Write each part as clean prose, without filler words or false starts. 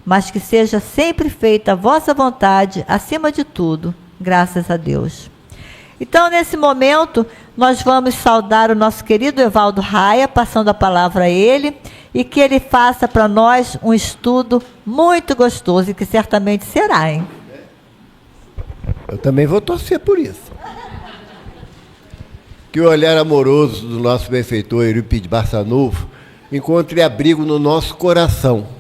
mas que seja sempre feita a vossa vontade, acima de tudo, graças a Deus. Então, nesse momento, nós vamos saudar o nosso querido Evaldo Raia, passando a palavra a ele, e que ele faça para nós um estudo muito gostoso, e que certamente será, hein? Eu também vou torcer por isso. Que o olhar amoroso do nosso benfeitor Eurípides Barçanufo encontre abrigo no nosso coração.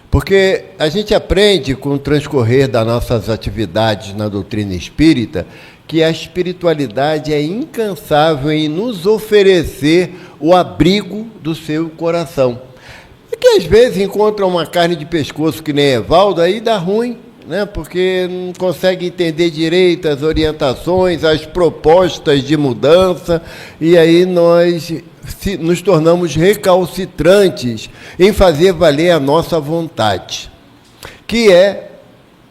Porque a gente aprende com o transcorrer das nossas atividades na doutrina espírita que a espiritualidade é incansável em nos oferecer o abrigo do seu coração. E que às vezes encontra uma carne de pescoço que nem Evaldo, aí dá ruim, né? Porque não consegue entender direito as orientações, as propostas de mudança, e aí nós nos tornamos recalcitrantes em fazer valer a nossa vontade, que é,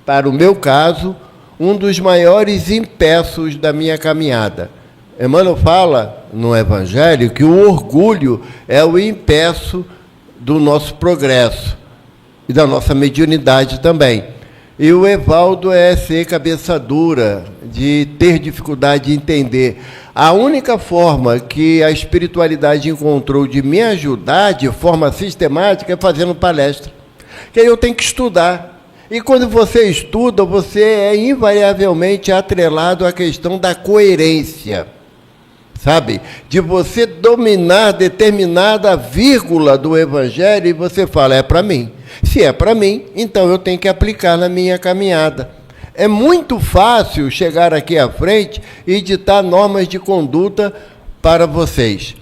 para o meu caso, um dos maiores empeços da minha caminhada. Emmanuel fala no Evangelho que o orgulho é o empeço do nosso progresso e da nossa mediunidade também. E o Evaldo é ser cabeça dura, de ter dificuldade de entender. A única forma que a espiritualidade encontrou de me ajudar de forma sistemática é fazendo palestra. Que aí eu tenho que estudar. E quando você estuda, você é invariavelmente atrelado à questão da coerência. Sabe? De você dominar determinada vírgula do Evangelho e você fala, é para mim. Se é para mim, então eu tenho que aplicar na minha caminhada. É muito fácil chegar aqui à frente e ditar normas de conduta para vocês.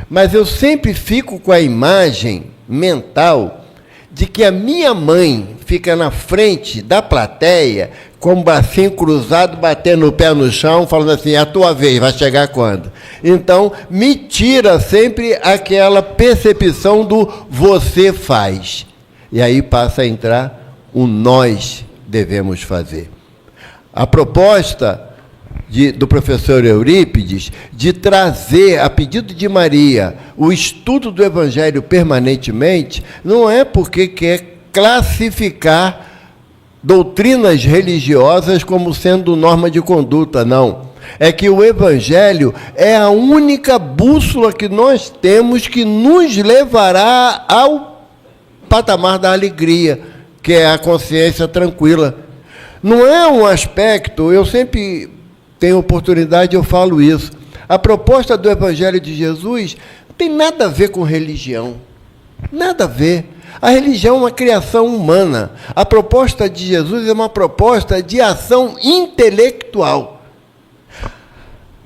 Mas eu sempre fico com a imagem mental de que a minha mãe fica na frente da plateia, com o bracinho cruzado, batendo o pé no chão, falando assim, é a tua vez, vai chegar quando? Então, me tira sempre aquela percepção do você faz. E aí passa a entrar o nós devemos fazer. A proposta do professor Eurípides de trazer, a pedido de Maria, o estudo do Evangelho permanentemente, não é porque quer classificar doutrinas religiosas como sendo norma de conduta, não. É que o Evangelho é a única bússola que nós temos que nos levará ao patamar da alegria, que é a consciência tranquila. Não é um aspecto, eu sempre tenho oportunidade, eu falo isso. A proposta do Evangelho de Jesus não tem nada a ver com religião. Nada a ver. A religião é uma criação humana. A proposta de Jesus é uma proposta de ação intelectual.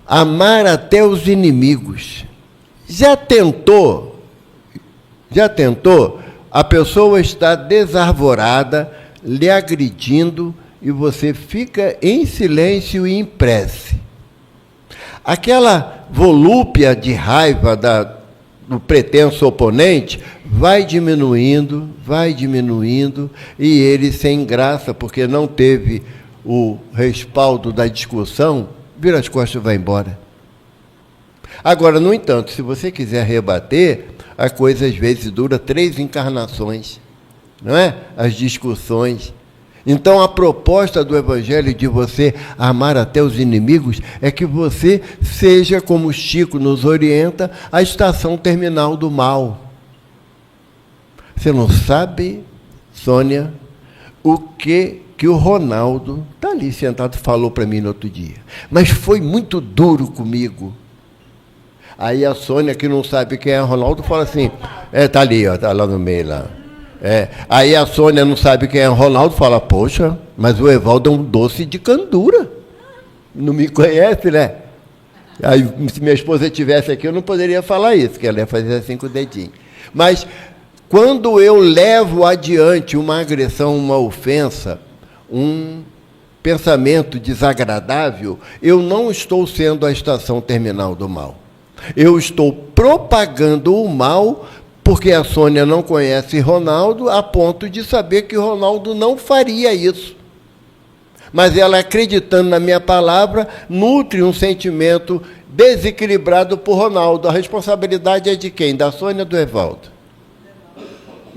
Amar até os inimigos. Já tentou? A pessoa está desarvorada, lhe agredindo, e você fica em silêncio e em prece. Aquela volúpia de raiva do pretenso oponente vai diminuindo, e ele, sem graça, porque não teve o respaldo da discussão, vira as costas e vai embora. Agora, no entanto, se você quiser rebater, a coisa às vezes dura 3 encarnações, não é? As discussões. Então, a proposta do Evangelho de você amar até os inimigos é que você seja, como Chico nos orienta, a estação terminal do mal. Você não sabe, Sônia, o que o Ronaldo, está ali sentado, falou para mim no outro dia. Mas foi muito duro comigo. Aí a Sônia, que não sabe quem é o Ronaldo, fala assim, está ali, está lá no meio lá. Aí a Sônia não sabe quem é o Ronaldo, fala, poxa, mas o Evaldo é um doce de candura. Não me conhece, né? Aí, se minha esposa estivesse aqui, eu não poderia falar isso, que ela ia fazer assim com o dedinho. Mas, quando eu levo adiante uma agressão, uma ofensa, um pensamento desagradável, eu não estou sendo a estação terminal do mal. Eu estou propagando o mal, porque a Sônia não conhece Ronaldo, a ponto de saber que Ronaldo não faria isso. Mas ela, acreditando na minha palavra, nutre um sentimento desequilibrado por Ronaldo. A responsabilidade é de quem? Da Sônia ou do Evaldo?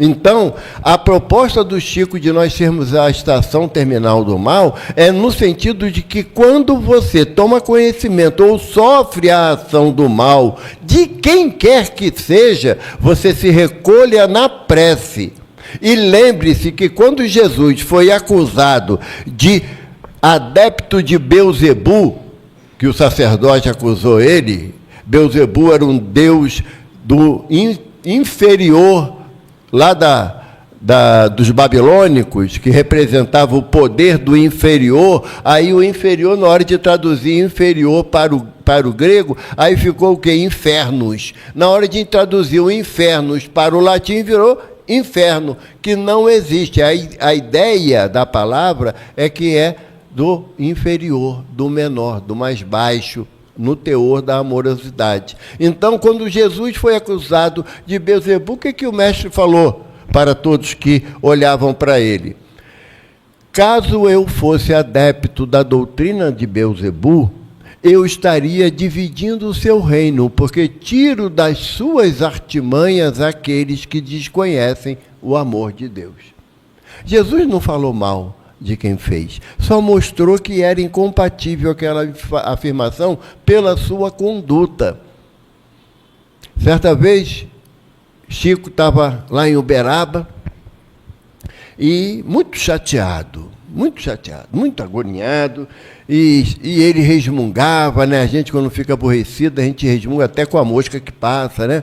Então, a proposta do Chico de nós sermos a estação terminal do mal é no sentido de que quando você toma conhecimento ou sofre a ação do mal, de quem quer que seja, você se recolha na prece. E lembre-se que quando Jesus foi acusado de adepto de Beelzebu, que o sacerdote acusou ele, Beelzebu era um deus do inferior, lá dos babilônicos, que representava o poder do inferior. Aí o inferior, na hora de traduzir inferior para o grego, aí ficou o quê? Infernos. Na hora de traduzir o infernos para o latim, virou inferno, que não existe. A ideia da palavra é que é do inferior, do menor, do mais baixo, no teor da amorosidade. Então, quando Jesus foi acusado de Beelzebu, o que o mestre falou para todos que olhavam para ele? Caso eu fosse adepto da doutrina de Beelzebu, eu estaria dividindo o seu reino, porque tiro das suas artimanhas aqueles que desconhecem o amor de Deus. Jesus não falou mal de quem fez, só mostrou que era incompatível aquela afirmação pela sua conduta. Certa vez, Chico estava lá em Uberaba e muito chateado, muito agoniado, e ele resmungava, né? A gente, quando fica aborrecido, a gente resmunga até com a mosca que passa, né?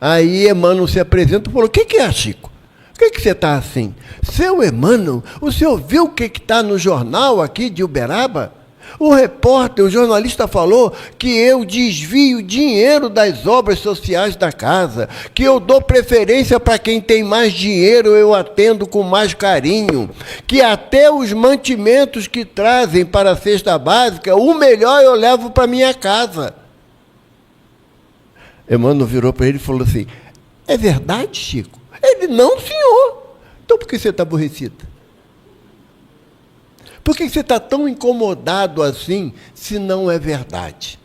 Aí Emmanuel se apresenta e falou: o que é, Chico? Por que você está assim? Seu Emmanuel, o senhor viu o que está no jornal aqui de Uberaba? O repórter, o jornalista falou que eu desvio dinheiro das obras sociais da casa, que eu dou preferência para quem tem mais dinheiro, eu atendo com mais carinho, que até os mantimentos que trazem para a cesta básica, o melhor eu levo para minha casa. Emmanuel virou para ele e falou assim: é verdade, Chico? Ele: não, senhor. Então por que você está aborrecido? Por que você está tão incomodado assim, se não é verdade?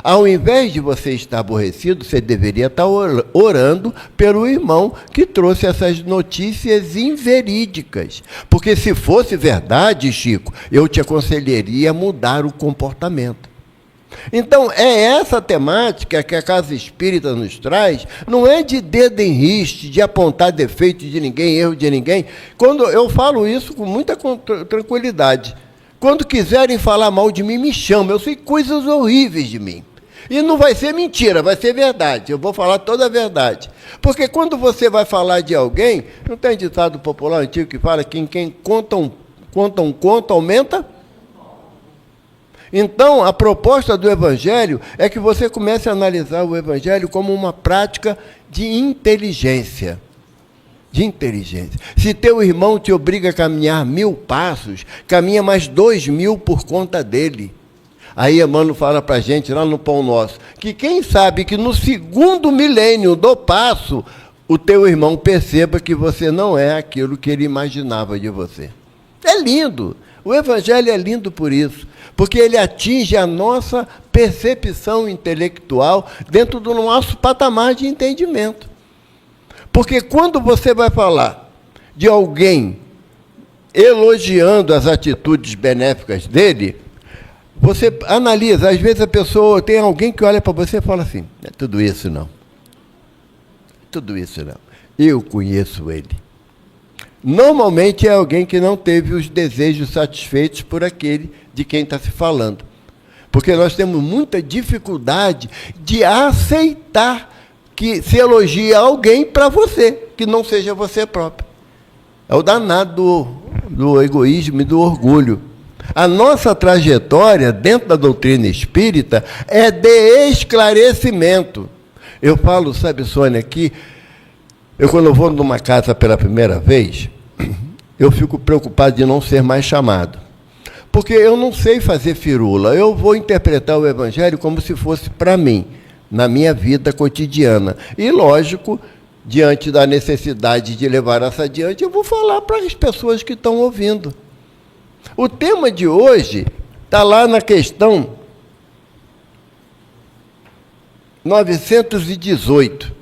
Ao invés de você estar aborrecido, você deveria estar orando pelo irmão que trouxe essas notícias inverídicas. Porque se fosse verdade, Chico, eu te aconselharia a mudar o comportamento. Então, é essa temática que a Casa Espírita nos traz, não é de dedo em riste, de apontar defeito de ninguém, erro de ninguém. Quando eu falo isso com muita tranquilidade. Quando quiserem falar mal de mim, me chamam. Eu sei coisas horríveis de mim. E não vai ser mentira, vai ser verdade. Eu vou falar toda a verdade. Porque quando você vai falar de alguém, não tem ditado popular antigo que fala que quem conta um conto aumenta? Então, a proposta do Evangelho é que você comece a analisar o Evangelho como uma prática de inteligência. De inteligência. Se teu irmão te obriga a caminhar 1000 passos, caminha mais 2000 por conta dele. Aí Emmanuel fala para a gente, lá no Pão Nosso, que quem sabe que no 2º milênio do passo, o teu irmão perceba que você não é aquilo que ele imaginava de você. É lindo. O Evangelho é lindo por isso, porque ele atinge a nossa percepção intelectual dentro do nosso patamar de entendimento. Porque quando você vai falar de alguém elogiando as atitudes benéficas dele, você analisa, às vezes a pessoa, tem alguém que olha para você e fala assim: não é tudo isso não. Tudo isso não. Eu conheço ele. Normalmente é alguém que não teve os desejos satisfeitos por aquele de quem está se falando. Porque nós temos muita dificuldade de aceitar que se elogia alguém para você, que não seja você próprio. É o danado do egoísmo e do orgulho. A nossa trajetória dentro da doutrina espírita é de esclarecimento. Eu falo, sabe, Sônia, que quando eu vou numa casa pela primeira vez, eu fico preocupado de não ser mais chamado. Porque eu não sei fazer firula. Eu vou interpretar o Evangelho como se fosse para mim, na minha vida cotidiana. E, lógico, diante da necessidade de levar essa adiante, eu vou falar para as pessoas que estão ouvindo. O tema de hoje está lá na questão 918.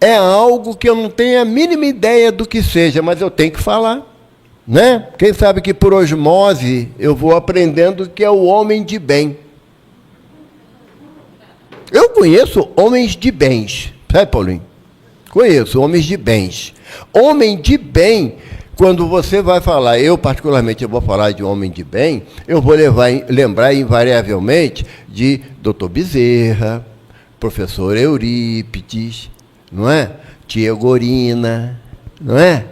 é algo que eu não tenho a mínima ideia do que seja, mas eu tenho que falar, né? Quem sabe que por osmose eu vou aprendendo que é o homem de bem. Eu conheço homens de bens, sabe, Paulinho? Conheço homens de bens. Homem de bem, quando você vai falar, eu particularmente eu vou falar de homem de bem, eu vou lembrar invariavelmente de Dr. Bezerra, professor Eurípides, não é? Tia Gorina, não é?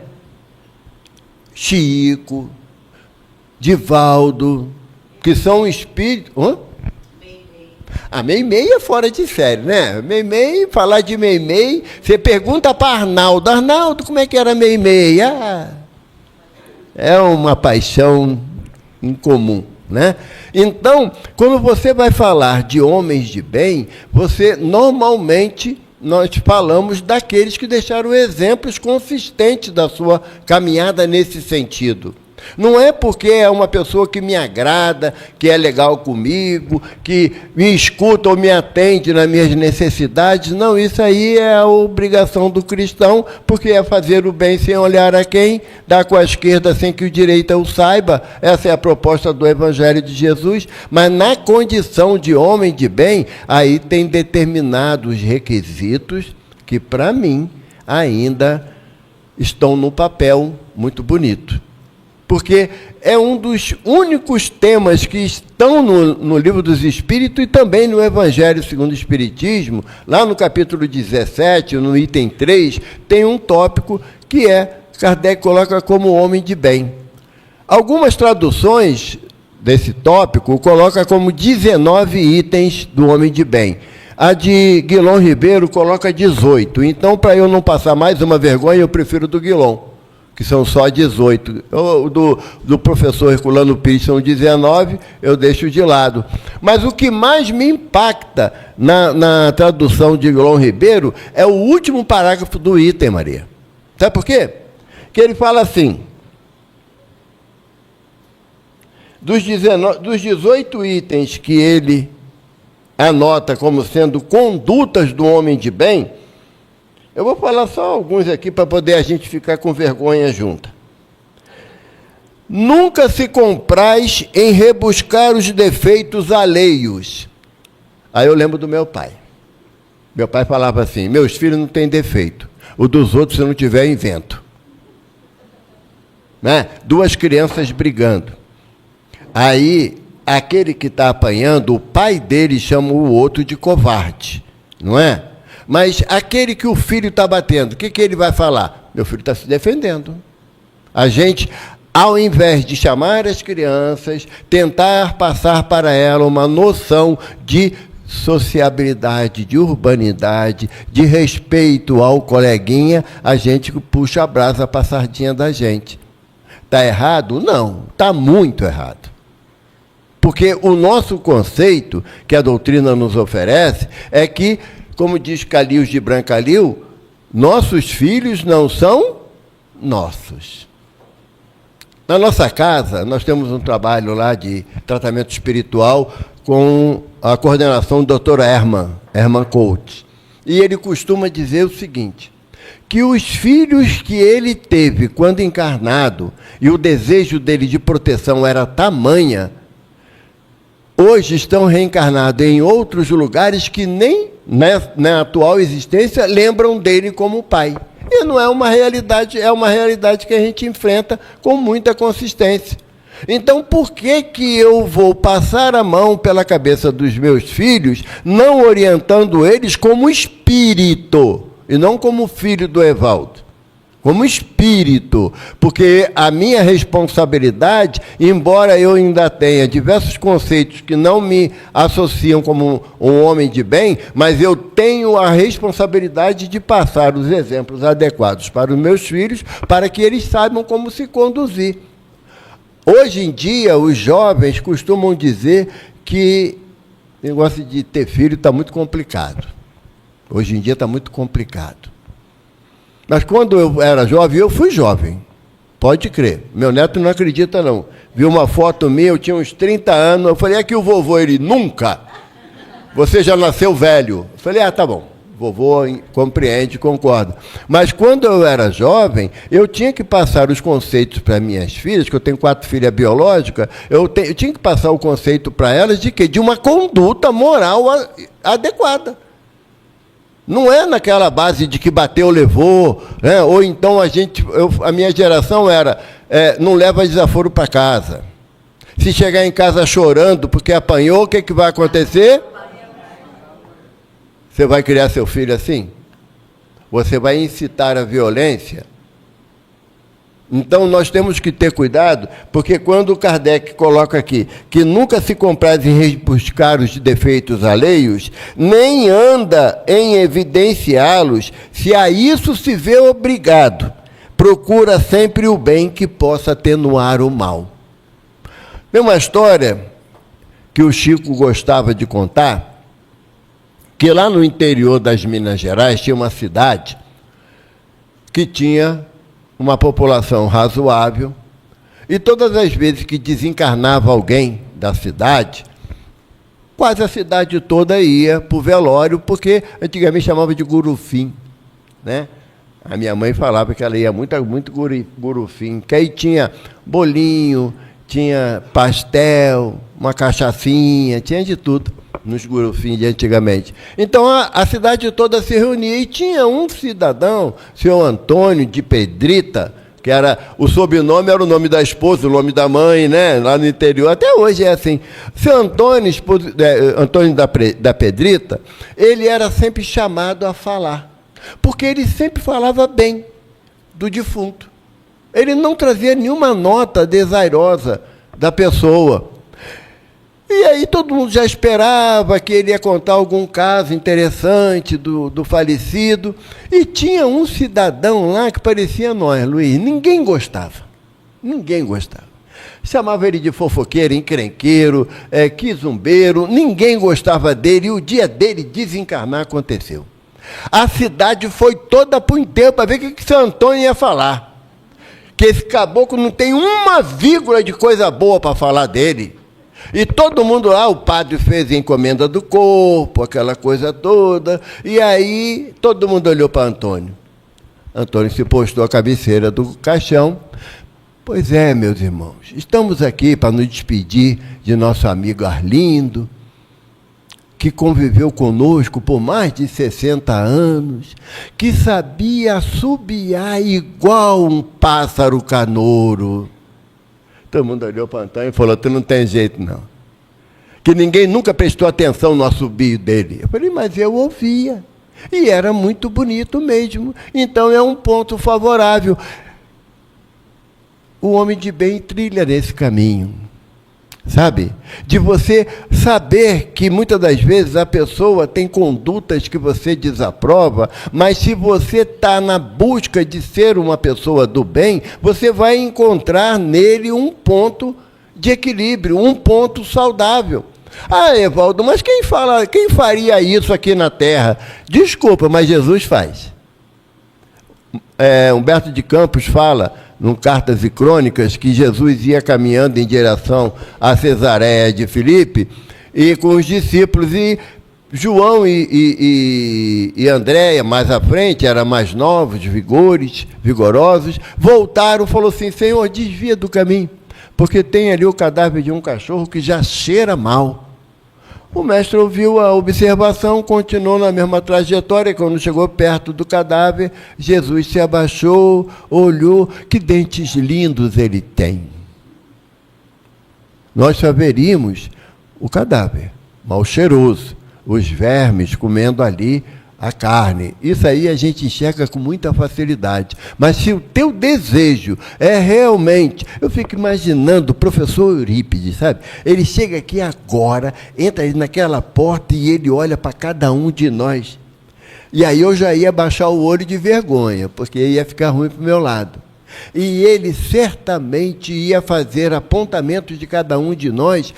Chico, Divaldo, que são espíritos... Hã? A Meimei é fora de série, né? Meimei, falar de Meimei, você pergunta para Arnaldo, Arnaldo, como é que era Meimei? Ah, é uma paixão incomum, né? Então, quando você vai falar de homens de bem, você normalmente, nós falamos daqueles que deixaram exemplos consistentes da sua caminhada nesse sentido. Não é porque é uma pessoa que me agrada, que é legal comigo, que me escuta ou me atende nas minhas necessidades. Não, isso aí é a obrigação do cristão, porque é fazer o bem sem olhar a quem, dar com a esquerda sem que o direita o saiba. Essa é a proposta do Evangelho de Jesus. Mas na condição de homem de bem, aí tem determinados requisitos que, para mim, ainda estão no papel muito bonito. Porque é um dos únicos temas que estão no Livro dos Espíritos e também no Evangelho segundo o Espiritismo. Lá no capítulo 17, no item 3, tem um tópico que Kardec coloca como homem de bem. Algumas traduções desse tópico coloca como 19 itens do homem de bem. A de Guilom Ribeiro coloca 18. Então, para eu não passar mais uma vergonha, eu prefiro do Guilom, que são só 18. Do professor Herculano Pires são 19, eu deixo de lado. Mas o que mais me impacta na tradução de Guilom Ribeiro é o último parágrafo do item, Maria. Sabe por quê? Que ele fala assim: dos 18 itens que ele anota como sendo condutas do homem de bem, eu vou falar só alguns aqui para poder a gente ficar com vergonha junta. Nunca se compraz em rebuscar os defeitos alheios. Aí eu lembro do meu pai. Meu pai falava assim: meus filhos não têm defeito, o dos outros, se não tiver, invento. Né? Duas crianças brigando. Aí, aquele que está apanhando, o pai dele chama o outro de covarde, não é? Mas aquele que o filho está batendo, o que ele vai falar? Meu filho está se defendendo. A gente, ao invés de chamar as crianças, tentar passar para ela uma noção de sociabilidade, de urbanidade, de respeito ao coleguinha, a gente puxa a brasa para a sardinha da gente. Está errado? Não, está muito errado. Porque o nosso conceito, que a doutrina nos oferece, é que, como diz Calil de Brancalil, nossos filhos não são nossos. Na nossa casa, nós temos um trabalho lá de tratamento espiritual com a coordenação do Dr. Herman Coates. E ele costuma dizer o seguinte, que os filhos que ele teve quando encarnado, e o desejo dele de proteção era tamanha, hoje estão reencarnados em outros lugares que nem na atual existência lembram dele como pai. E não é uma realidade, é uma realidade que a gente enfrenta com muita consistência. Então, por que eu vou passar a mão pela cabeça dos meus filhos, não orientando eles como espírito, e não como filho do Evaldo? Como espírito, porque a minha responsabilidade, embora eu ainda tenha diversos conceitos que não me associam como um homem de bem, mas eu tenho a responsabilidade de passar os exemplos adequados para os meus filhos, para que eles saibam como se conduzir. Hoje em dia, os jovens costumam dizer que o negócio de ter filho está muito complicado. Hoje em dia está muito complicado. Mas quando eu era jovem, eu fui jovem. Pode crer. Meu neto não acredita, não. Viu uma foto minha, eu tinha uns 30 anos. Eu falei, é que o vovô, ele nunca. Você já nasceu velho. Eu falei, tá bom. vovô compreende, concorda. Mas quando eu era jovem, eu tinha que passar os conceitos para minhas filhas, que eu tenho 4 filhas biológicas, eu tinha que passar o conceito para elas de quê? De uma conduta moral adequada. Não é naquela base de que bateu, levou, né? Ou então a minha geração era, não leva desaforo para casa. Se chegar em casa chorando porque apanhou, o que vai acontecer? Você vai criar seu filho assim? Você vai incitar a violência? Então, nós temos que ter cuidado, porque quando o Kardec coloca aqui que nunca se compraz em rebuscar os defeitos alheios, nem anda em evidenciá-los, se a isso se vê obrigado, procura sempre o bem que possa atenuar o mal. Tem uma história que o Chico gostava de contar, que lá no interior das Minas Gerais tinha uma cidade que tinha uma população razoável, e todas as vezes que desencarnava alguém da cidade, quase a cidade toda ia para o velório, porque antigamente chamava de gurufim, né? A minha mãe falava que ela ia muito gurufim, que aí tinha bolinho, tinha pastel, uma cachaçinha, tinha de tudo nos gurufins de antigamente. Então a cidade toda se reunia e tinha um cidadão, senhor Antônio de Pedrita, que era, o sobrenome era o nome da esposa, o nome da mãe, né? Lá no interior, até hoje é assim. Seu Antônio, Antônio da Pedrita, ele era sempre chamado a falar, porque ele sempre falava bem do defunto. Ele não trazia nenhuma nota desairosa da pessoa. E aí todo mundo já esperava que ele ia contar algum caso interessante do falecido. E tinha um cidadão lá que parecia nós, Luiz. Ninguém gostava. Ninguém gostava. Chamava ele de fofoqueiro, encrenqueiro, quizumbeiro. Ninguém gostava dele. E o dia dele desencarnar aconteceu. A cidade foi toda para o enterro para ver o que seu Antônio ia falar. Que esse caboclo não tem uma vírgula de coisa boa para falar dele. E todo mundo lá, o padre fez a encomenda do corpo, aquela coisa toda, e aí todo mundo olhou para Antônio. Antônio se postou à cabeceira do caixão. Pois é, meus irmãos, estamos aqui para nos despedir de nosso amigo Arlindo, que conviveu conosco por mais de 60 anos, que sabia assobiar igual um pássaro canouro. Todo mundo olhou para Antônio e falou, tu não tem jeito, não. Que ninguém nunca prestou atenção no assobio dele. Eu falei, mas eu ouvia. E era muito bonito mesmo. Então é um ponto favorável. O homem de bem trilha nesse caminho. Sabe? De você saber que muitas das vezes a pessoa tem condutas que você desaprova, mas se você está na busca de ser uma pessoa do bem, você vai encontrar nele um ponto de equilíbrio, um ponto saudável. Ah, Evaldo, mas quem faria isso aqui na Terra? Desculpa, mas Jesus faz. Humberto de Campos fala, no Cartas e Crônicas, que Jesus ia caminhando em direção a Cesareia de Filipe, e com os discípulos, e João e Andréia, mais à frente, eram mais novos, vigorosos, voltaram e falou assim, Senhor, desvia do caminho, porque tem ali o cadáver de um cachorro que já cheira mal. O mestre ouviu a observação, continuou na mesma trajetória, e quando chegou perto do cadáver, Jesus se abaixou, olhou, que dentes lindos ele tem. Nós só veríamos o cadáver, mal cheiroso, os vermes comendo ali a carne. Isso aí a gente enxerga com muita facilidade. Mas se o teu desejo é realmente... Eu fico imaginando o professor Eurípides, sabe? Ele chega aqui agora, entra naquela porta e ele olha para cada um de nós. E aí eu já ia baixar o olho de vergonha, porque ia ficar ruim para o meu lado. E ele certamente ia fazer apontamentos de cada um de nós,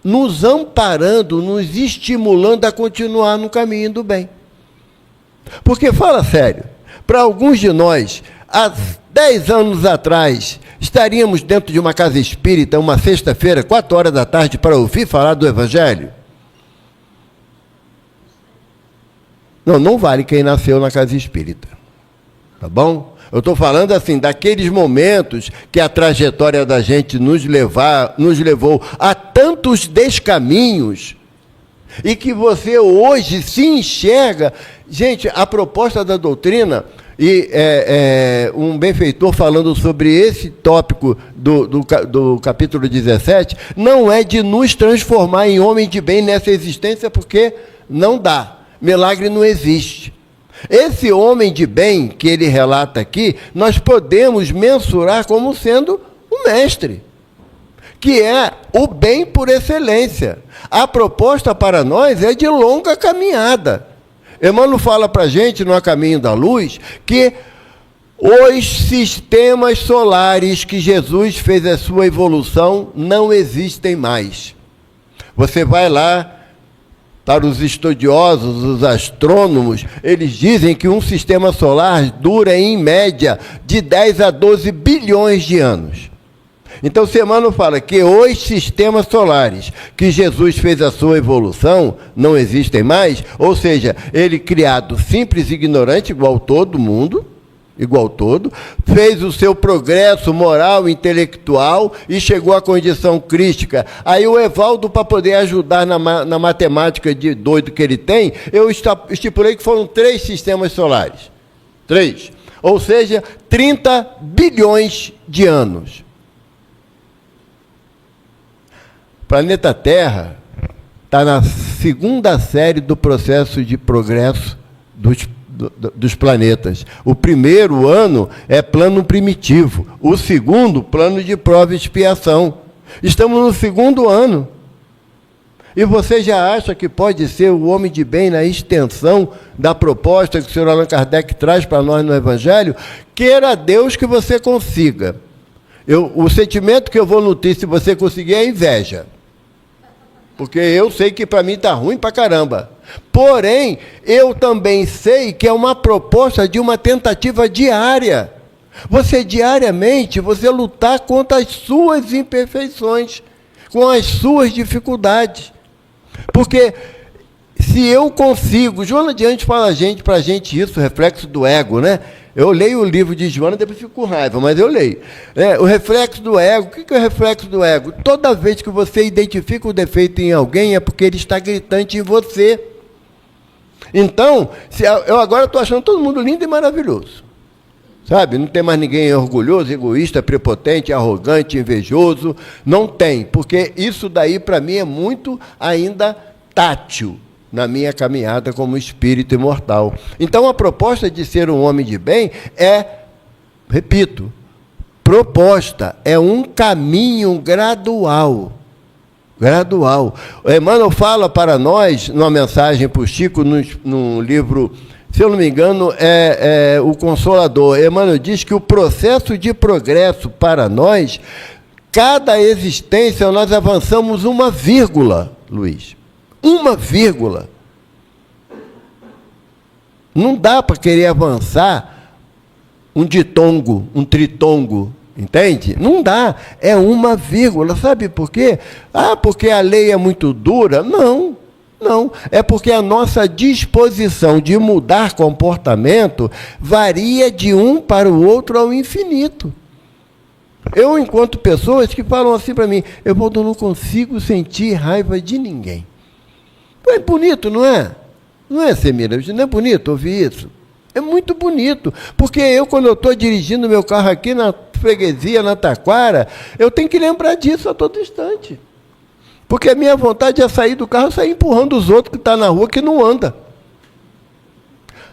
nos amparando, nos estimulando a continuar no caminho do bem. Porque, fala sério, para alguns de nós, há 10 anos atrás, estaríamos dentro de uma casa espírita, uma sexta-feira, 4 horas da tarde, para ouvir falar do Evangelho? Não vale quem nasceu na casa espírita. Tá bom? Eu estou falando assim, daqueles momentos que a trajetória da gente nos levou a tantos descaminhos e que você hoje se enxerga. Gente, a proposta da doutrina, e um benfeitor falando sobre esse tópico do capítulo 17, não é de nos transformar em homem de bem nessa existência, porque não dá. Milagre não existe. Esse homem de bem que ele relata aqui, nós podemos mensurar como sendo um mestre, que é o bem por excelência. A proposta para nós é de longa caminhada. Emmanuel fala para a gente, no A Caminho da Luz, que os sistemas solares que Jesus fez a sua evolução não existem mais. Você vai lá, para os estudiosos, os astrônomos, eles dizem que um sistema solar dura, em média, de 10 a 12 bilhões de anos. Então, o Emmanuel fala que os sistemas solares que Jesus fez a sua evolução não existem mais, ou seja, ele criado simples e ignorante, igual todo mundo, fez o seu progresso moral, intelectual e chegou à condição crística. Aí o Evaldo, para poder ajudar na matemática de doido que ele tem, eu estipulei que foram 3 sistemas solares. 3. Ou seja, 30 bilhões de anos. O planeta Terra está na 2ª série do processo de progresso dos planetas. O primeiro ano é plano primitivo, o segundo, plano de prova e expiação. Estamos no 2º ano. E você já acha que pode ser o homem de bem na extensão da proposta que o senhor Allan Kardec traz para nós no Evangelho? Queira Deus que você consiga. O sentimento que eu vou nutrir, se você conseguir, é inveja. Porque eu sei que para mim está ruim para caramba. Porém, eu também sei que é uma proposta de uma tentativa diária. Você diariamente, você lutar contra as suas imperfeições, com as suas dificuldades. Porque se eu consigo, Joana de Anjos fala para a gente isso, o reflexo do ego, né? Eu leio o livro de Joana, depois fico com raiva, mas eu leio. O reflexo do ego, o que é o reflexo do ego? Toda vez que você identifica o defeito em alguém, é porque ele está gritante em você. Então, eu agora estou achando todo mundo lindo e maravilhoso. Sabe? Não tem mais ninguém orgulhoso, egoísta, prepotente, arrogante, invejoso. Não tem, porque isso daí para mim é muito ainda tátil na minha caminhada como espírito imortal. Então, a proposta de ser um homem de bem é, repito, proposta, é um caminho gradual. Gradual. O Emmanuel fala para nós, numa mensagem para o Chico, no livro, se eu não me engano, é O Consolador. Emmanuel diz que o processo de progresso para nós, cada existência, nós avançamos uma vírgula, Luiz. Uma vírgula. Não dá para querer avançar um ditongo, um tritongo, entende? Não dá, é uma vírgula. Sabe por quê? Porque a lei é muito dura? Não, é porque a nossa disposição de mudar comportamento varia de um para o outro ao infinito. Eu encontro pessoas que falam assim para mim: eu não consigo sentir raiva de ninguém. É bonito, não é? Não é, Semira? Não é bonito ouvir isso? É muito bonito, porque quando eu estou dirigindo meu carro aqui na freguesia, na Taquara, eu tenho que lembrar disso a todo instante. Porque a minha vontade é sair do carro e sair empurrando os outros que estão na rua que não anda.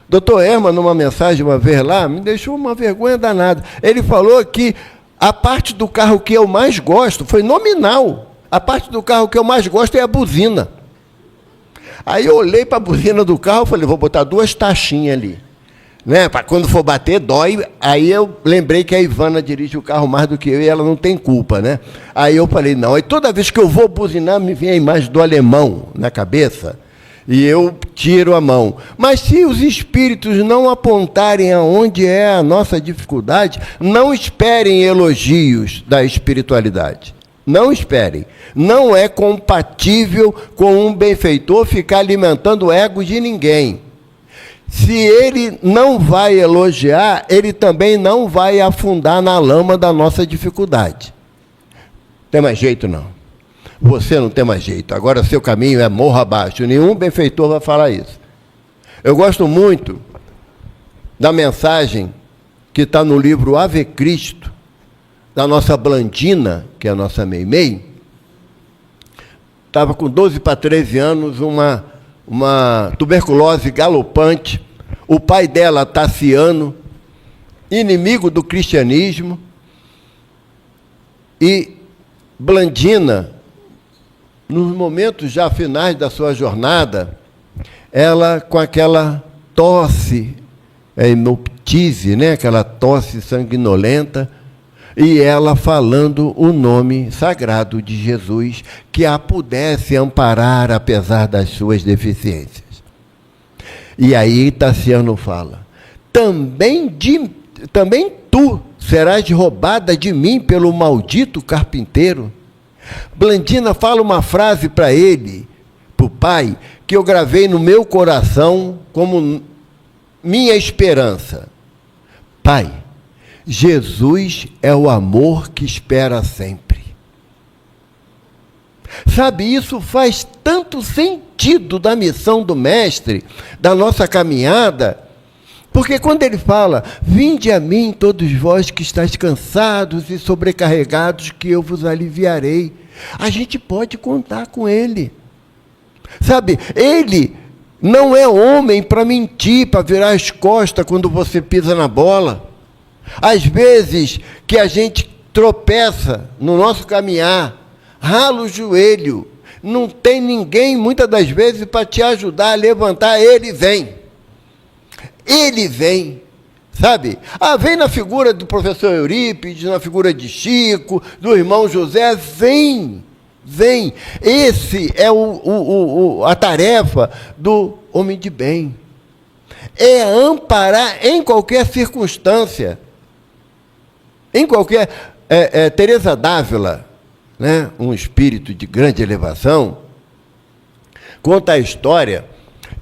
Doutor Herman, numa mensagem uma vez lá, me deixou uma vergonha danada. Ele falou que a parte do carro que eu mais gosto, foi nominal, a parte do carro que eu mais gosto é a buzina. Aí eu olhei para a buzina do carro e falei: vou botar 2 taxinhas ali, né? Para quando for bater, dói. Aí eu lembrei que a Ivana dirige o carro mais do que eu e ela não tem culpa, né? Aí eu falei: não. Aí toda vez que eu vou buzinar, me vem a imagem do alemão na cabeça e eu tiro a mão. Mas se os espíritos não apontarem aonde é a nossa dificuldade, não esperem elogios da espiritualidade. Não esperem. Não é compatível com um benfeitor ficar alimentando o ego de ninguém. se ele não vai elogiar, ele também não vai afundar na lama da nossa dificuldade. Tem mais jeito não. Você não tem mais jeito. Agora seu caminho é morro abaixo. Nenhum benfeitor vai falar isso. Eu gosto muito da mensagem que está no livro Ave Cristo, da nossa Blandina, que é a nossa Meimei. Estava com 12 para 13 anos, uma tuberculose galopante. O pai dela, Tassiano, inimigo do cristianismo. E Blandina, nos momentos já finais da sua jornada, ela com aquela tosse, hemoptise, né? Aquela tosse sanguinolenta, e ela falando o nome sagrado de Jesus, que a pudesse amparar apesar das suas deficiências. E aí Tassiano fala, também tu serás roubada de mim pelo maldito carpinteiro. Blandina fala uma frase para ele, para o pai, que eu gravei no meu coração como minha esperança. Pai, Jesus é o amor que espera sempre. Sabe, isso faz tanto sentido da missão do Mestre, da nossa caminhada, porque quando ele fala, vinde a mim todos vós que estáis cansados e sobrecarregados, que eu vos aliviarei, a gente pode contar com ele. Sabe, ele não é homem para mentir, para virar as costas quando você pisa na bola. Às vezes que a gente tropeça no nosso caminhar, rala o joelho, não tem ninguém, muitas das vezes, para te ajudar a levantar, ele vem. Ele vem, sabe? Vem na figura do professor Eurípides, na figura de Chico, do irmão José, vem. Esse é a tarefa do homem de bem. É amparar em qualquer circunstância. Em qualquer... Teresa d'Ávila, né, um espírito de grande elevação, conta a história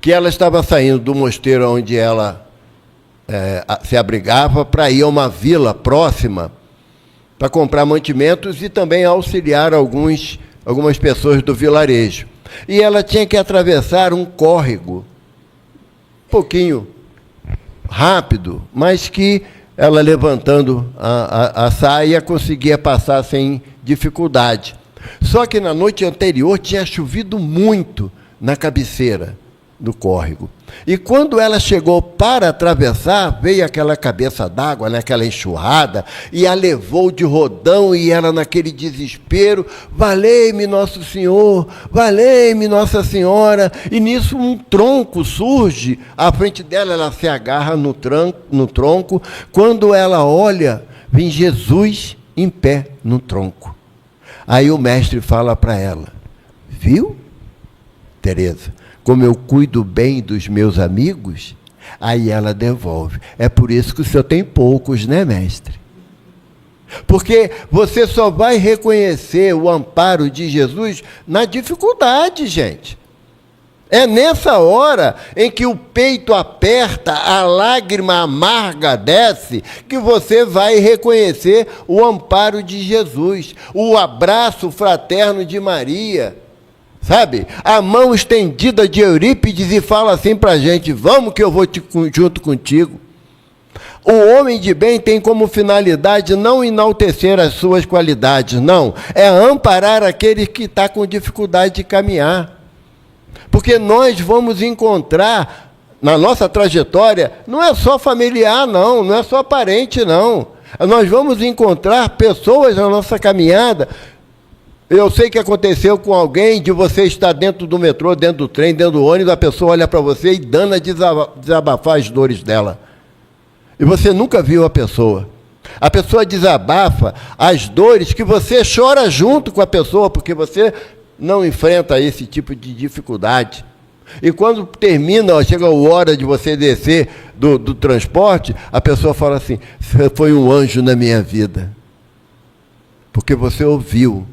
que ela estava saindo do mosteiro onde ela se abrigava para ir a uma vila próxima para comprar mantimentos e também auxiliar algumas pessoas do vilarejo. E ela tinha que atravessar um córrego, um pouquinho rápido, mas que ela, levantando a saia, conseguia passar sem dificuldade. Só que na noite anterior tinha chovido muito na cabeceira do córrego. E quando ela chegou para atravessar, veio aquela cabeça d'água, né, aquela enxurrada, e a levou de rodão, e ela naquele desespero, valei-me Nosso Senhor, valei-me Nossa Senhora, e nisso um tronco surge, à frente dela, ela se agarra no tronco, quando ela olha, vem Jesus em pé no tronco. Aí o mestre fala para ela, viu, Teresa, como eu cuido bem dos meus amigos? Aí ela devolve. É por isso que o senhor tem poucos, né, mestre? Porque você só vai reconhecer o amparo de Jesus na dificuldade, gente. É nessa hora em que o peito aperta, a lágrima amarga desce, que você vai reconhecer o amparo de Jesus, o abraço fraterno de Maria. Sabe, a mão estendida de Eurípides e fala assim para a gente, vamos que eu vou junto contigo. O homem de bem tem como finalidade não enaltecer as suas qualidades, não. É amparar aquele que está com dificuldade de caminhar. Porque nós vamos encontrar, na nossa trajetória, não é só familiar, não é só parente, não. Nós vamos encontrar pessoas na nossa caminhada. Eu sei que aconteceu com alguém de você estar dentro do metrô, dentro do trem, dentro do ônibus, a pessoa olha para você e dana desabafar as dores dela. E você nunca viu a pessoa. A pessoa desabafa as dores que você chora junto com a pessoa, porque você não enfrenta esse tipo de dificuldade. E quando termina, chega a hora de você descer do transporte, a pessoa fala assim, você foi um anjo na minha vida. Porque você ouviu.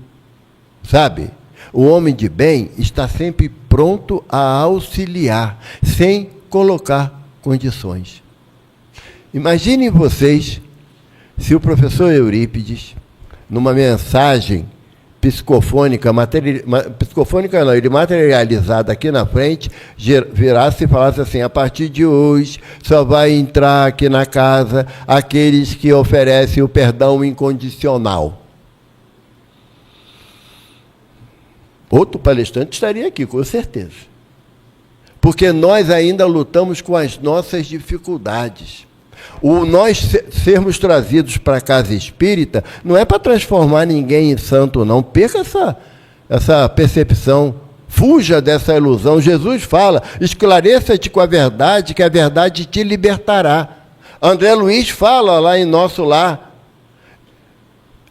Sabe, o homem de bem está sempre pronto a auxiliar, sem colocar condições. Imaginem vocês se o professor Eurípides, numa mensagem psicofônica, psicofônica não, ele materializado aqui na frente, virasse e falasse assim: a partir de hoje só vai entrar aqui na casa aqueles que oferecem o perdão incondicional. Outro palestrante estaria aqui, com certeza. Porque nós ainda lutamos com as nossas dificuldades. Nós sermos trazidos para a casa espírita não é para transformar ninguém em santo, não. Perca essa percepção. Fuja dessa ilusão. Jesus fala: esclareça-te com a verdade, que a verdade te libertará. André Luiz fala lá em Nosso Lar: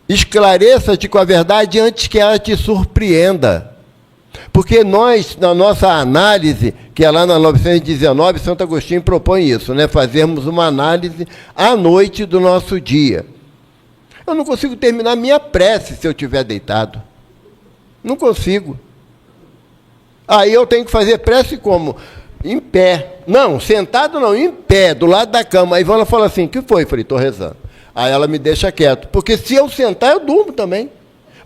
esclareça-te com a verdade antes que ela te surpreenda. Porque nós, na nossa análise, que é lá na 919, Santo Agostinho propõe isso, né? Fazermos uma análise à noite do nosso dia. Eu não consigo terminar minha prece se eu estiver deitado. Não consigo. Aí eu tenho que fazer prece como? Em pé. Não, sentado não, em pé, do lado da cama. Aí Ivana fala assim: o que foi? Eu falei: estou rezando. Aí ela me deixa quieto. Porque se eu sentar, eu durmo também.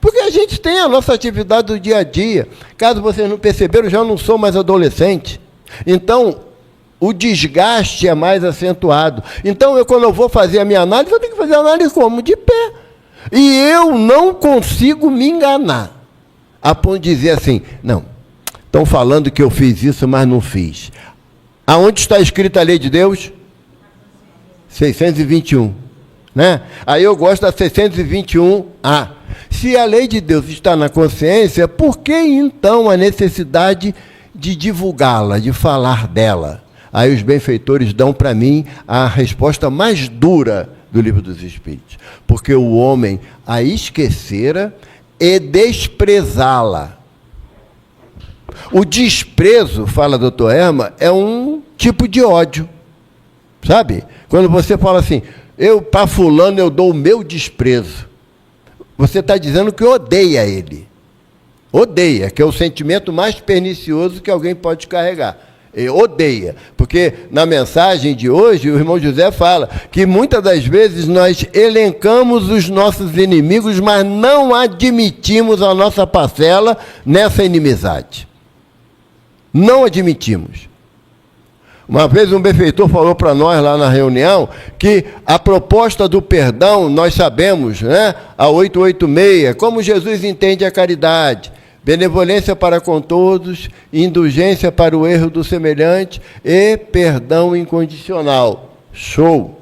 Porque a gente tem a nossa atividade do dia a dia. Caso vocês não perceberam, eu já não sou mais adolescente. Então, o desgaste é mais acentuado. Então, quando eu vou fazer a minha análise, eu tenho que fazer a análise como? De pé. E eu não consigo me enganar. A ponto de dizer assim: não, estão falando que eu fiz isso, mas não fiz. Aonde está escrita a lei de Deus? 621. Né? Aí eu gosto da 621A. Se a lei de Deus está na consciência, por que então a necessidade de divulgá-la, de falar dela? Aí os benfeitores dão para mim a resposta mais dura do Livro dos Espíritos. Porque o homem a esquecera e desprezá-la. O desprezo, fala Dr. Erma, é um tipo de ódio. Sabe? Quando você fala assim: para fulano eu dou o meu desprezo. Você está dizendo que odeia ele. Odeia, que é o sentimento mais pernicioso que alguém pode carregar. Ele odeia. Porque na mensagem de hoje, o irmão José fala que muitas das vezes nós elencamos os nossos inimigos, mas não admitimos a nossa parcela nessa inimizade. Não admitimos. Uma vez um benfeitor falou para nós lá na reunião que a proposta do perdão, nós sabemos, né? A 886, como Jesus entende a caridade: benevolência para com todos, indulgência para o erro do semelhante e perdão incondicional. Show!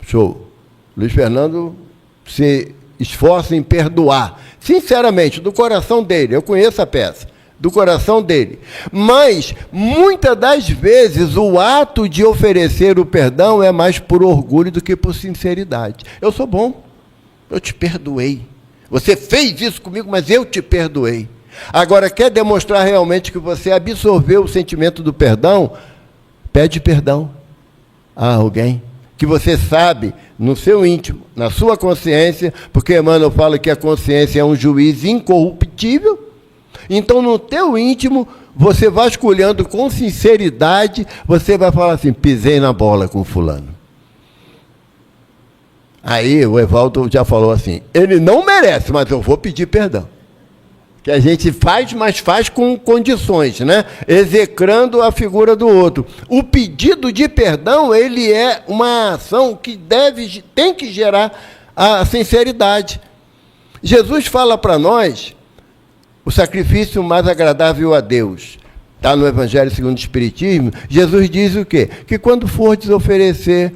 Show! Luiz Fernando se esforça em perdoar, sinceramente, do coração dele. Eu conheço a peça. Do coração dele. Mas, muitas das vezes, o ato de oferecer o perdão é mais por orgulho do que por sinceridade. Eu sou bom, eu te perdoei. Você fez isso comigo, mas eu te perdoei. Agora, quer demonstrar realmente que você absorveu o sentimento do perdão? Pede perdão a alguém que você sabe, no seu íntimo, na sua consciência, porque Emmanuel fala que a consciência é um juiz incorruptível. Então, no teu íntimo, você vasculhando com sinceridade, você vai falar assim: pisei na bola com fulano. Aí o Evaldo já falou assim: ele não merece, mas eu vou pedir perdão. Que a gente faz, mas faz com condições, né? Execrando a figura do outro. O pedido de perdão, ele é uma ação que tem que gerar a sinceridade. Jesus fala para nós o sacrifício mais agradável a Deus. Está no Evangelho segundo o Espiritismo. Jesus diz o quê? Que quando fordes oferecer,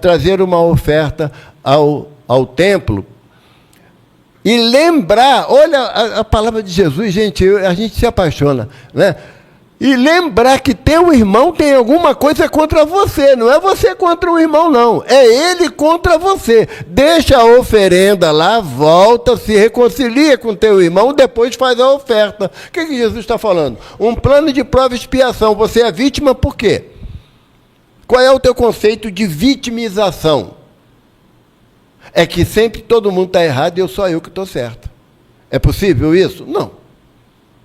trazer uma oferta ao templo, e lembrar, olha a palavra de Jesus, gente, a gente se apaixona, né? E lembrar que teu irmão tem alguma coisa contra você, não é você contra o irmão, não, é ele contra você. Deixa a oferenda lá, volta, se reconcilia com teu irmão, depois faz a oferta. O que Jesus está falando? Um plano de prova e expiação. Você é vítima por quê? Qual é o teu conceito de vitimização? É que sempre todo mundo está errado e só eu que estou certo. É possível isso? Não.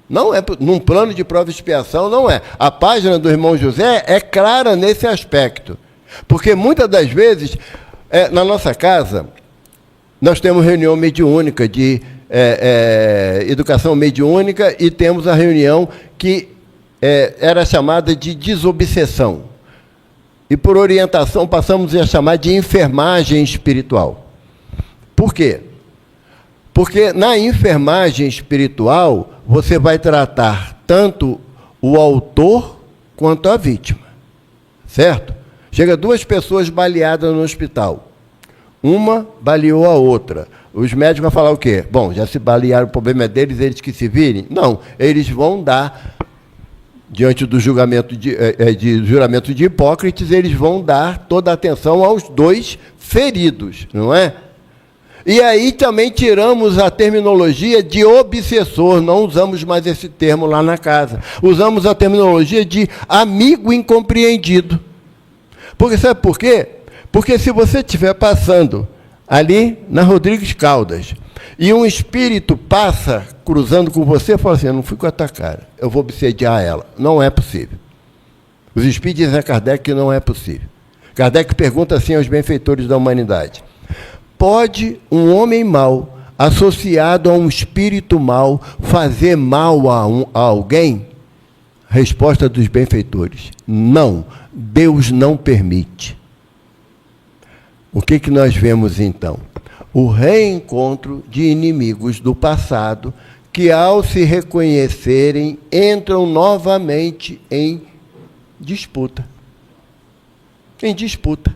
Não é num plano de prova e expiação, não é. A página do irmão José é clara nesse aspecto. Porque muitas das vezes, na nossa casa, nós temos reunião mediúnica de educação mediúnica e temos a reunião que era chamada de desobsessão. E por orientação passamos a chamar de enfermagem espiritual. Por quê? Porque na enfermagem espiritual você vai tratar tanto o autor quanto a vítima. Certo? Chega 2 pessoas baleadas no hospital. Uma baleou a outra. Os médicos vão falar o quê? Bom, já se balearam, o problema é deles, eles que se virem? Não, eles vão dar, diante do juramento de Hipócrates, eles vão dar toda a atenção aos 2 feridos, não é? E aí também tiramos a terminologia de obsessor, não usamos mais esse termo lá na casa. Usamos a terminologia de amigo incompreendido. Porque sabe por quê? Porque se você estiver passando ali na Rodrigues Caldas e um espírito passa cruzando com você, fala assim, eu não fui com a tua cara, eu vou obsediar ela. Não é possível. Os espíritos dizem a Kardec que não é possível. Kardec pergunta assim aos benfeitores da humanidade: pode um homem mau, associado a um espírito mau, fazer mal a alguém? Resposta dos benfeitores: não, Deus não permite. O que nós vemos então? O reencontro de inimigos do passado que, ao se reconhecerem, entram novamente em disputa. Em disputa.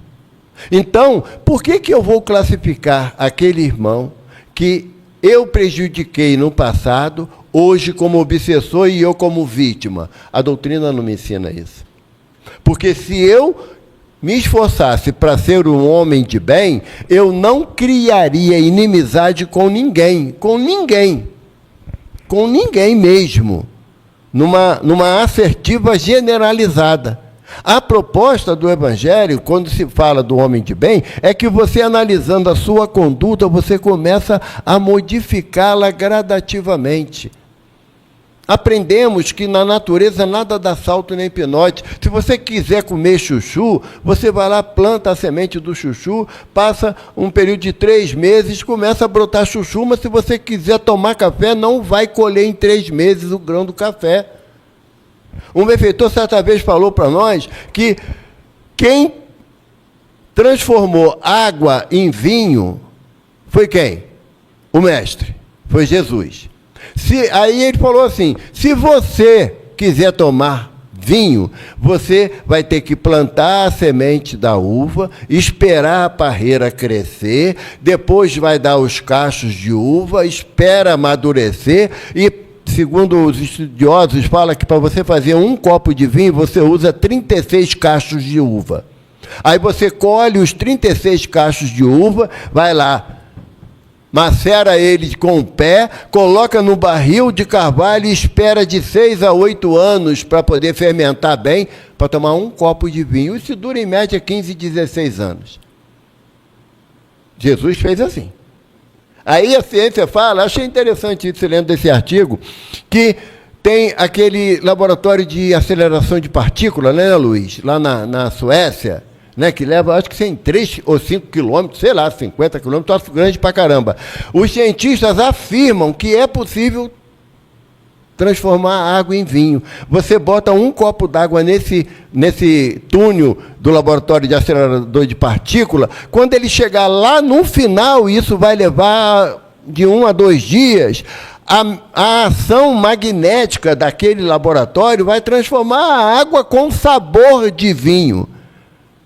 Então, por que eu vou classificar aquele irmão que eu prejudiquei no passado, hoje como obsessor e eu como vítima? A doutrina não me ensina isso. Porque se eu me esforçasse para ser um homem de bem, eu não criaria inimizade com ninguém mesmo, numa assertiva generalizada. A proposta do Evangelho, quando se fala do homem de bem, é que você, analisando a sua conduta, você começa a modificá-la gradativamente. Aprendemos que na natureza nada dá salto nem pinote. Se você quiser comer chuchu, você vai lá, planta a semente do chuchu, passa um período de 3 meses, começa a brotar chuchu, mas se você quiser tomar café, não vai colher em 3 meses o grão do café. Um benfeitor certa vez falou para nós que quem transformou água em vinho foi quem? O mestre, foi Jesus. Aí ele falou assim, se você quiser tomar vinho, você vai ter que plantar a semente da uva, esperar a parreira crescer, depois vai dar os cachos de uva, espera amadurecer e, segundo os estudiosos, fala que para você fazer 1 copo de vinho, você usa 36 cachos de uva. Aí você colhe os 36 cachos de uva, vai lá, macera ele com o pé, coloca no barril de carvalho e espera de 6 a 8 anos para poder fermentar bem, para tomar 1 copo de vinho. Isso dura em média 15, 16 anos. Jesus fez assim. Aí a ciência fala, achei interessante isso, lendo desse artigo, que tem aquele laboratório de aceleração de partículas, né, Luiz? Lá na Suécia, né, que leva, acho que tem 3 ou 5 quilômetros, sei lá, 50 quilômetros, troço grande pra caramba. Os cientistas afirmam que é possível transformar a água em vinho. Você bota 1 copo d'água nesse túnel do laboratório de acelerador de partícula, quando ele chegar lá no final, isso vai levar de 1 a 2 dias, a ação magnética daquele laboratório vai transformar a água com sabor de vinho.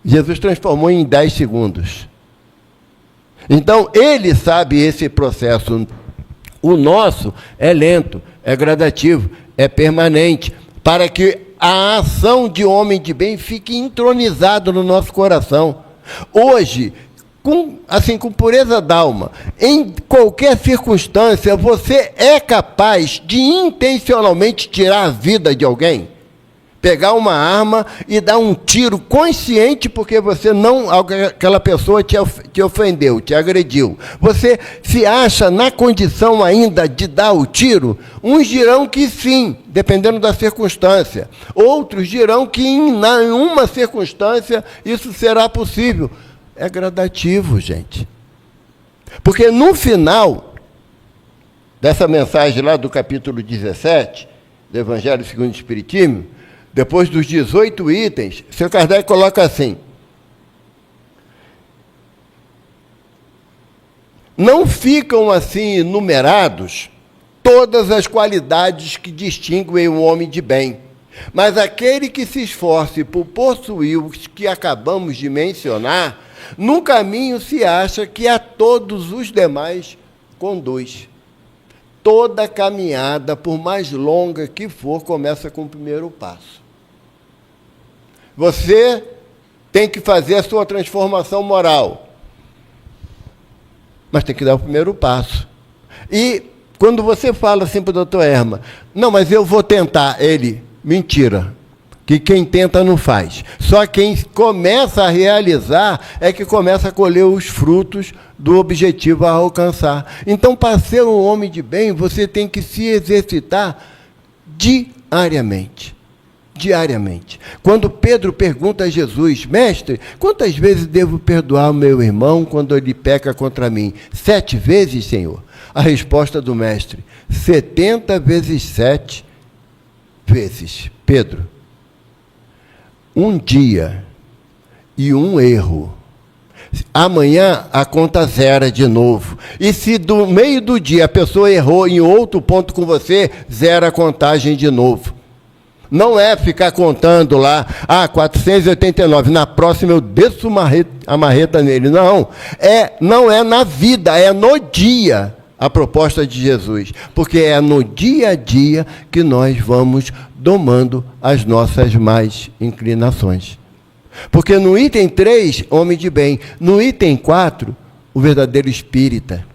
Jesus transformou em 10 segundos. Então, ele sabe esse processo. O nosso é lento, é gradativo, é permanente, para que a ação de homem de bem fique entronizada no nosso coração. Hoje, com pureza d'alma, em qualquer circunstância, você é capaz de intencionalmente tirar a vida de alguém? Pegar uma arma e dar um tiro consciente porque você não, aquela pessoa te ofendeu, te agrediu. Você se acha na condição ainda de dar o tiro? Uns dirão que sim, dependendo da circunstância. Outros dirão que em nenhuma circunstância isso será possível. É gradativo, gente. Porque no final dessa mensagem lá do capítulo 17, do Evangelho segundo o Espiritismo, depois dos 18 itens, seu Kardec coloca assim: não ficam assim enumerados todas as qualidades que distinguem o homem de bem, mas aquele que se esforce por possuir os que acabamos de mencionar, no caminho se acha que a todos os demais conduz. Toda caminhada, por mais longa que for, começa com o primeiro passo. Você tem que fazer a sua transformação moral, mas tem que dar o primeiro passo. E quando você fala assim para o doutor Erma, não, mas eu vou tentar, ele, mentira, que quem tenta não faz. Só quem começa a realizar é que começa a colher os frutos do objetivo a alcançar. Então, para ser um homem de bem, você tem que se exercitar diariamente. Diariamente. Quando Pedro pergunta a Jesus, mestre, quantas vezes devo perdoar o meu irmão quando ele peca contra mim? 7 vezes, Senhor? A resposta do mestre, 70 vezes 7 vezes. Pedro, um dia e um erro, amanhã a conta zera de novo. E se do meio do dia a pessoa errou em outro ponto com você, zera a contagem de novo. Não é ficar contando lá, 489, na próxima eu desço a marreta nele. Não, não é na vida, é no dia a proposta de Jesus. Porque é no dia a dia que nós vamos domando as nossas más inclinações. Porque no item 3, homem de bem, no item 4, o verdadeiro espírita.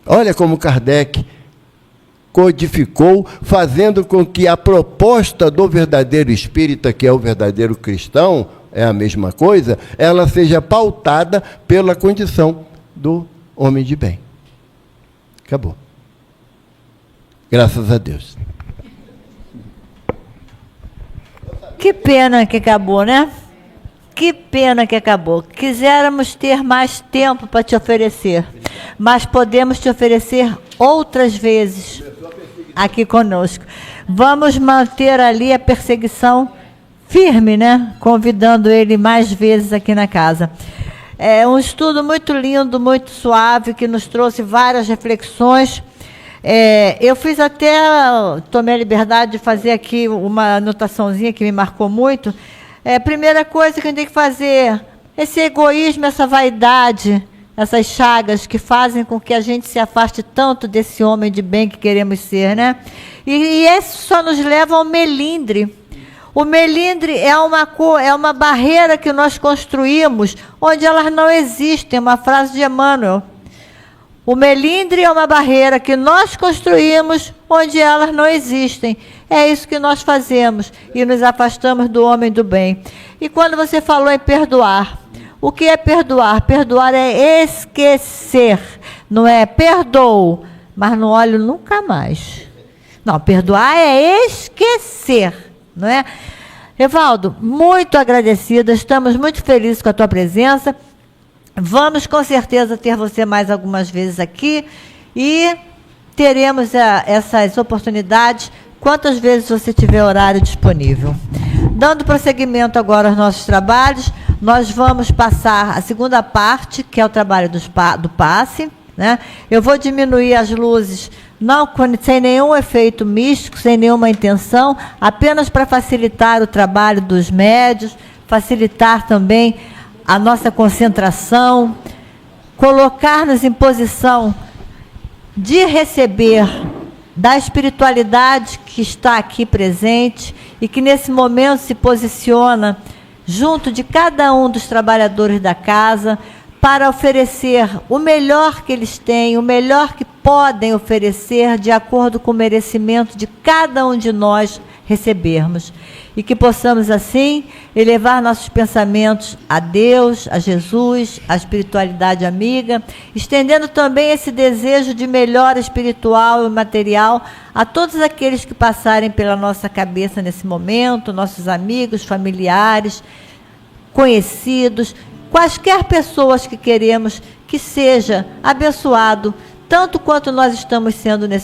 Olha como Kardec codificou, fazendo com que a proposta do verdadeiro espírita, que é o verdadeiro cristão, é a mesma coisa, ela seja pautada pela condição do homem de bem. Acabou. Graças a Deus. Que pena que acabou, né? Que pena que acabou. Quiséramos ter mais tempo para te oferecer, mas podemos te oferecer outras vezes aqui conosco. Vamos manter ali a perseguição firme, né? Convidando ele mais vezes aqui na casa. É um estudo muito lindo, muito suave, que nos trouxe várias reflexões. Eu fiz até, tomei a liberdade de fazer aqui uma anotaçãozinha que me marcou muito. Primeira coisa que a gente tem que fazer, esse egoísmo, essa vaidade, essas chagas que fazem com que a gente se afaste tanto desse homem de bem que queremos ser, né? E esse só nos leva ao melindre. O melindre é uma barreira que nós construímos, onde elas não existem, uma frase de Emmanuel. O melindre é uma barreira que nós construímos, onde elas não existem. É isso que nós fazemos, e nos afastamos do homem do bem. E quando você falou em perdoar, o que é perdoar? Perdoar é esquecer. Não é perdoo, mas não olho nunca mais. Não, perdoar é esquecer, não é? Evaldo, muito agradecida, estamos muito felizes com a tua presença. Vamos com certeza ter você mais algumas vezes aqui e teremos essas oportunidades quantas vezes você tiver horário disponível. Dando prosseguimento agora aos nossos trabalhos, nós vamos passar a segunda parte, que é o trabalho do passe, né? Eu vou diminuir as luzes, sem nenhum efeito místico, sem nenhuma intenção, apenas para facilitar o trabalho dos médios, facilitar também a nossa concentração, colocar-nos em posição de receber da espiritualidade que está aqui presente e que nesse momento se posiciona junto de cada um dos trabalhadores da casa para oferecer o melhor que eles têm, o melhor que podem oferecer de acordo com o merecimento de cada um de nós recebermos. E que possamos, assim, elevar nossos pensamentos a Deus, a Jesus, à espiritualidade amiga, estendendo também esse desejo de melhora espiritual e material a todos aqueles que passarem pela nossa cabeça nesse momento, nossos amigos, familiares, conhecidos, quaisquer pessoas que queremos que seja abençoado, tanto quanto nós estamos sendo nesse